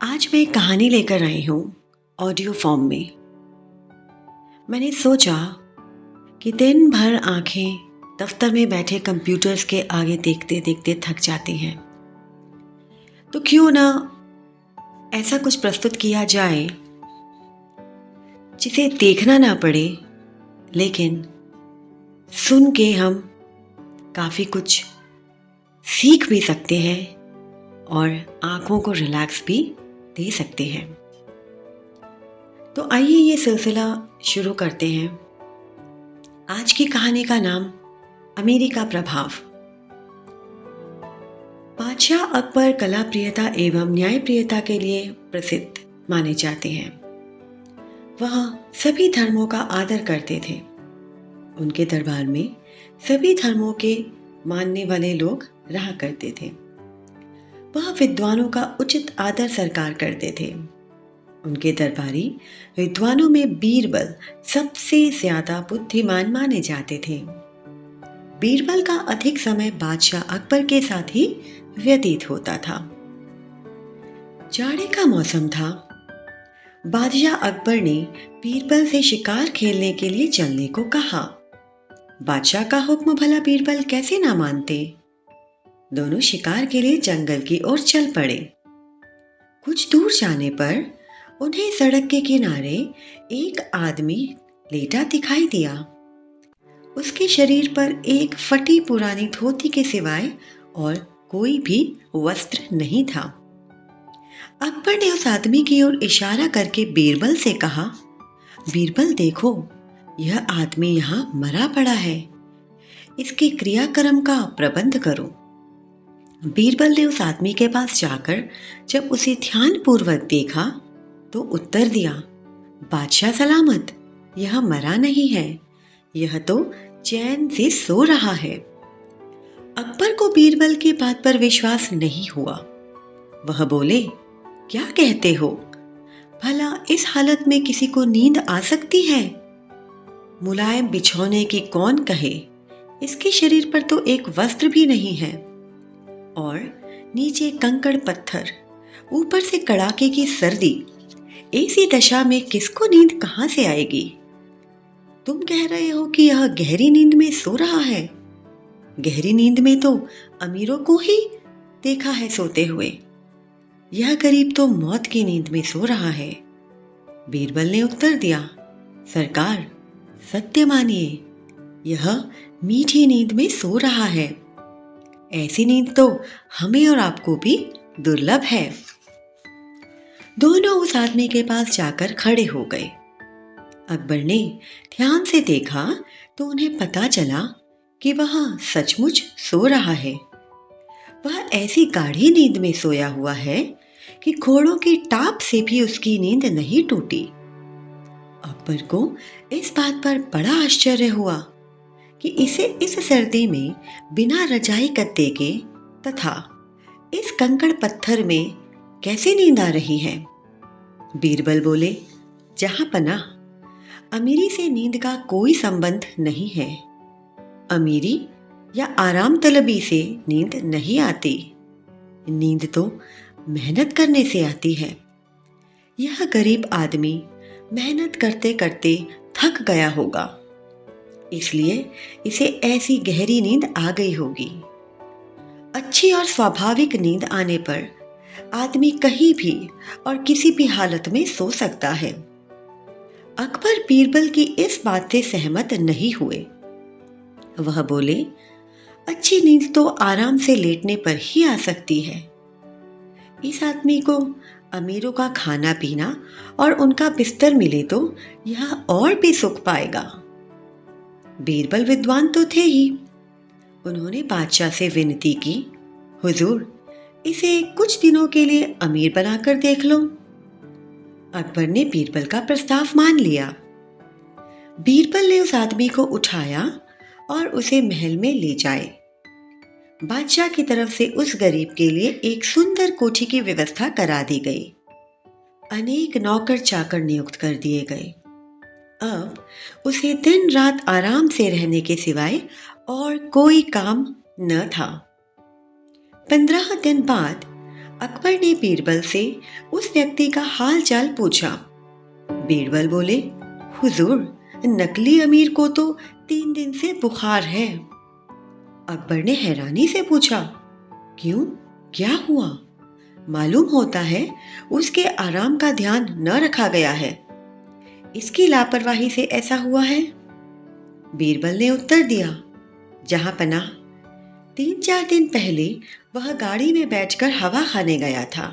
आज मैं एक कहानी लेकर आई हूँ ऑडियो फॉर्म में। मैंने सोचा कि दिन भर आंखें दफ्तर में बैठे कंप्यूटर्स के आगे देखते देखते थक जाती हैं, तो क्यों ना ऐसा कुछ प्रस्तुत किया जाए जिसे देखना ना पड़े, लेकिन सुन के हम काफ़ी कुछ सीख भी सकते हैं और आंखों को रिलैक्स भी दे सकते हैं। तो आइए ये सिलसिला शुरू करते हैं। आज की कहानी का नाम अमीरी का प्रभाव। बादशाह अकबर कला प्रियता एवं न्याय प्रियता के लिए प्रसिद्ध माने जाते हैं। वह सभी धर्मों का आदर करते थे। उनके दरबार में सभी धर्मों के मानने वाले लोग रहा करते थे। वह विद्वानों का उचित आदर सत्कार करते थे। उनके दरबारी विद्वानों में बीरबल सबसे ज्यादा बुद्धिमान माने जाते थे। बीरबल का अधिक समय बादशाह अकबर के साथ ही व्यतीत होता था। जाड़े का मौसम था। बादशाह अकबर ने बीरबल से शिकार खेलने के लिए चलने को कहा। बादशाह का हुक्म भला बीरबल कैसे ना मानते। दोनों शिकार के लिए जंगल की ओर चल पड़े। कुछ दूर जाने पर उन्हें सड़क के किनारे एक आदमी लेटा दिखाई दिया। उसके शरीर पर एक फटी पुरानी धोती के सिवाय और कोई भी वस्त्र नहीं था। अकबर ने उस आदमी की ओर इशारा करके बीरबल से कहा, बीरबल देखो, यह आदमी यहाँ मरा पड़ा है। इसके क्रियाक्रम का प्रबंध करो। बीरबल ने उस आदमी के पास जाकर जब उसे ध्यानपूर्वक देखा तो उत्तर दिया, बादशाह सलामत, यह मरा नहीं है, यह तो चैन से सो रहा है। अकबर को बीरबल की बात पर विश्वास नहीं हुआ। वह बोले, क्या कहते हो? भला इस हालत में किसी को नींद आ सकती है? मुलायम बिछौने की कौन कहे? इसके शरीर पर तो एक वस्त्र भी नहीं है और नीचे कंकड़ पत्थर, ऊपर से कड़ाके की सर्दी। ऐसी दशा में किसको नींद कहां से आएगी? तुम कह रहे हो कि यह गहरी नींद में सो रहा है। गहरी नींद में तो अमीरों को ही देखा है सोते हुए। यह गरीब तो मौत की नींद में सो रहा है। बीरबल ने उत्तर दिया, सरकार, सत्य मानिए, यह मीठी नींद में सो रहा है। ऐसी नींद तो हमें और आपको भी दुर्लभ है। दोनों उस आदमी के पास जाकर खड़े हो गए। अकबर ने ध्यान से देखा तो उन्हें पता चला कि वह सचमुच सो रहा है। वह ऐसी गाढ़ी नींद में सोया हुआ है कि घोड़ों की टाप से भी उसकी नींद नहीं टूटी। अकबर को इस बात पर बड़ा आश्चर्य हुआ कि इसे इस सर्दी में बिना रजाई गद्दे के तथा इस कंकड़ पत्थर में कैसे नींद आ रही है। बीरबल बोले, जहां पना, अमीरी से नींद का कोई संबंध नहीं है। अमीरी या आराम तलबी से नींद नहीं आती। नींद तो मेहनत करने से आती है। यह गरीब आदमी मेहनत करते करते थक गया होगा, इसलिए इसे ऐसी गहरी नींद आ गई होगी। अच्छी और स्वाभाविक नींद आने पर आदमी कहीं भी और किसी भी हालत में सो सकता है। अकबर बीरबल की इस बात से सहमत नहीं हुए। वह बोले, अच्छी नींद तो आराम से लेटने पर ही आ सकती है। इस आदमी को अमीरों का खाना पीना और उनका बिस्तर मिले तो यह और भी सुख पाएगा। बीरबल विद्वान तो थे ही। उन्होंने बादशाह से विनती की, हुजूर, इसे कुछ दिनों के लिए अमीर बनाकर देख लो। अकबर ने बीरबल का प्रस्ताव मान लिया। बीरबल ने उस आदमी को उठाया और उसे महल में ले जाए। बादशाह की तरफ से उस गरीब के लिए एक सुंदर कोठी की व्यवस्था करा दी गई। अनेक नौकर चाकर नियुक्त कर दिए गए। अब उसे दिन रात आराम से रहने के सिवाय और कोई काम न था। 15 दिन बाद अकबर ने बीरबल से उस व्यक्ति का हाल चाल पूछा। बीरबल बोले, हुजूर, नकली अमीर को तो 3 दिन से बुखार है। अकबर ने हैरानी से पूछा, क्यों, क्या हुआ? मालूम होता है उसके आराम का ध्यान न रखा गया है, इसकी लापरवाही से ऐसा हुआ है। बीरबल ने उत्तर दिया, जहां पनाह, 3-4 दिन पहले वह गाड़ी में बैठकर हवा खाने गया था।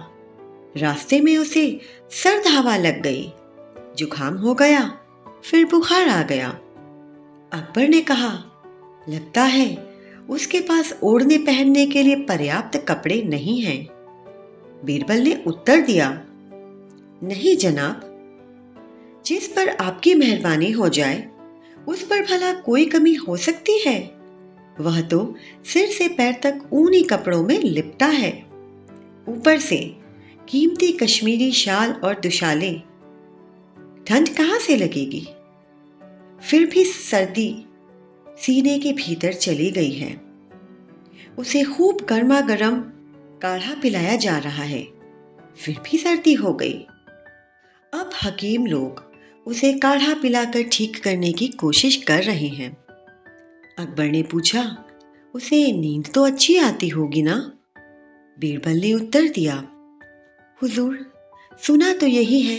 रास्ते में उसे सर्द हवा लग गई, जुकाम हो गया, फिर बुखार आ गया। अकबर ने कहा, लगता है उसके पास ओढ़ने पहनने के लिए पर्याप्त कपड़े नहीं हैं। बीरबल ने उत्तर दिया, नहीं जनाब, जिस पर आपकी मेहरबानी हो जाए उस पर भला कोई कमी हो सकती है? वह तो सिर से पैर तक ऊनी कपड़ों में लिपटा है, ऊपर से कीमती कश्मीरी शाल और दुशाले। ठंड कहां से लगेगी? फिर भी सर्दी सीने के भीतर चली गई है। उसे खूब गर्मा गर्म काढ़ा पिलाया जा रहा है, फिर भी सर्दी हो गई। अब हकीम लोग उसे काढ़ा पिलाकर ठीक करने की कोशिश कर रहे हैं। अकबर ने पूछा, उसे नींद तो अच्छी आती होगी ना? बीरबल ने उत्तर दिया, हुजूर, सुना तो यही है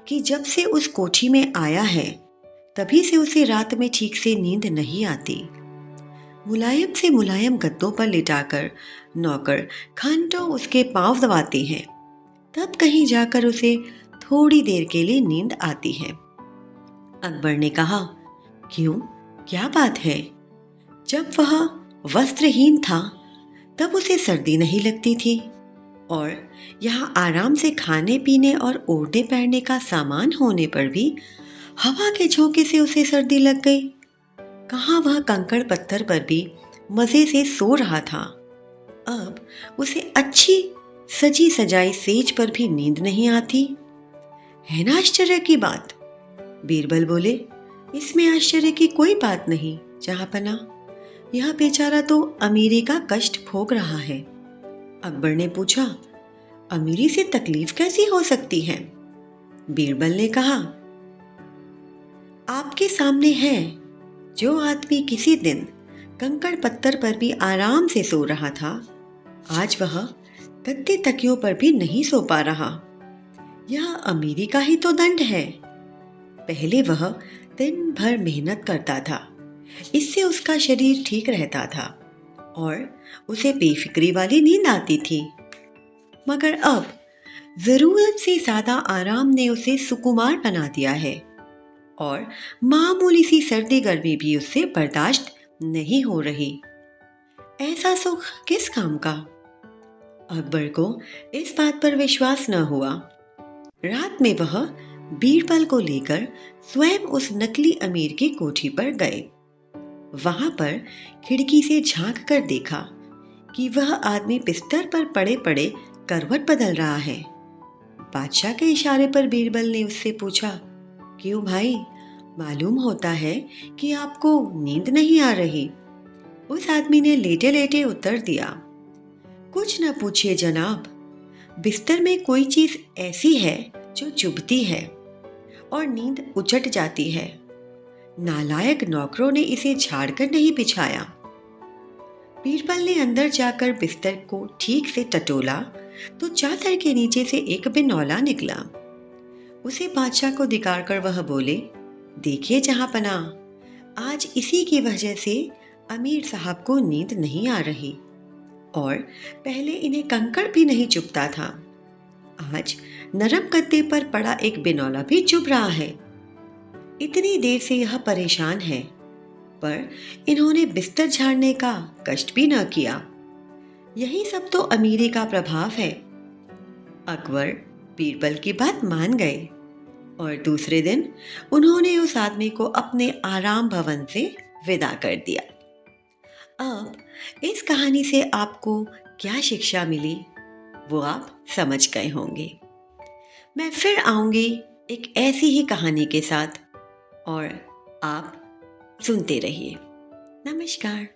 कि जब से उस कोठी में आया है तभी से उसे रात में ठीक से नींद नहीं आती। मुलायम से मुलायम गद्दों पर लिटाकर नौकर घंटों उसके पांव दबाते हैं, तब कहीं जाकर उसे थोड़ी देर के लिए नींद आती है। अकबर ने कहा, क्यों, क्या बात है? जब वह वस्त्रहीन था तब उसे सर्दी नहीं लगती थी, और यहाँ आराम से खाने पीने और ओढ़ने पहनने का सामान होने पर भी हवा के झोंके से उसे सर्दी लग गई। कहाँ वह कंकड़ पत्थर पर भी मजे से सो रहा था। अब उसे अच्छी सजी सजाई सेज पर भी नींद नहीं आती। है ना आश्चर्य की बात? बीरबल बोले, इसमें आश्चर्य की कोई बात नहीं जहांपना, यह बेचारा तो अमीरी का कष्ट भोग रहा है। अकबर ने पूछा, अमीरी से तकलीफ कैसी हो सकती है? बीरबल ने कहा, आपके सामने है जो आदमी किसी दिन कंकड़ पत्थर पर भी आराम से सो रहा था, आज वह गद्दे तकियों पर भी नहीं सो पा रहा। यह अमीरी का ही तो दंड है। पहले वह दिन भर मेहनत करता था, इससे उसका शरीर ठीक रहता था और उसे बेफिक्री वाली नींद आती थी, मगर अब जरूरत से ज्यादा आराम ने उसे सुकुमार बना दिया है और मामूली सी सर्दी गर्मी भी उससे बर्दाश्त नहीं हो रही। ऐसा सुख किस काम का? अकबर को इस बात पर विश्वास न हुआ। रात में वह बीरबल को लेकर स्वयं उस नकली अमीर की कोठी पर गए। वहां पर खिड़की से झांक कर देखा कि वह आदमी बिस्तर पर पड़े पड़े करवट बदल रहा है। बादशाह के इशारे पर बीरबल ने उससे पूछा, क्यों भाई, मालूम होता है कि आपको नींद नहीं आ रही? उस आदमी ने लेटे लेटे उत्तर दिया, कुछ न पूछिए जनाब, बिस्तर में कोई चीज ऐसी है जो चुभती है और नींद उचट जाती है। नालायक नौकरों ने इसे झाड़कर नहीं बिछाया। बीरबल ने अंदर जाकर बिस्तर को ठीक से टटोला तो चादर के नीचे से एक बिनौला निकला। उसे बादशाह को दिखाकर वह बोले, देखिए जहांपना, आज इसी की वजह से अमीर साहब को नींद नहीं आ रही, और पहले इन्हें कंकड़ भी नहीं चुभता था, आज नरम गद्दे पर पड़ा एक बिनौला भी चुभ रहा है। इतनी देर से यह परेशान है, पर इन्होंने बिस्तर झाड़ने का कष्ट भी न किया। यही सब तो अमीरी का प्रभाव है। अकबर बीरबल की बात मान गए और दूसरे दिन उन्होंने उस आदमी को अपने आराम भवन से विदा कर दिया। अब इस कहानी से आपको क्या शिक्षा मिली वो आप समझ गए होंगे। मैं फिर आऊंगी एक ऐसी ही कहानी के साथ, और आप सुनते रहिए। नमस्कार।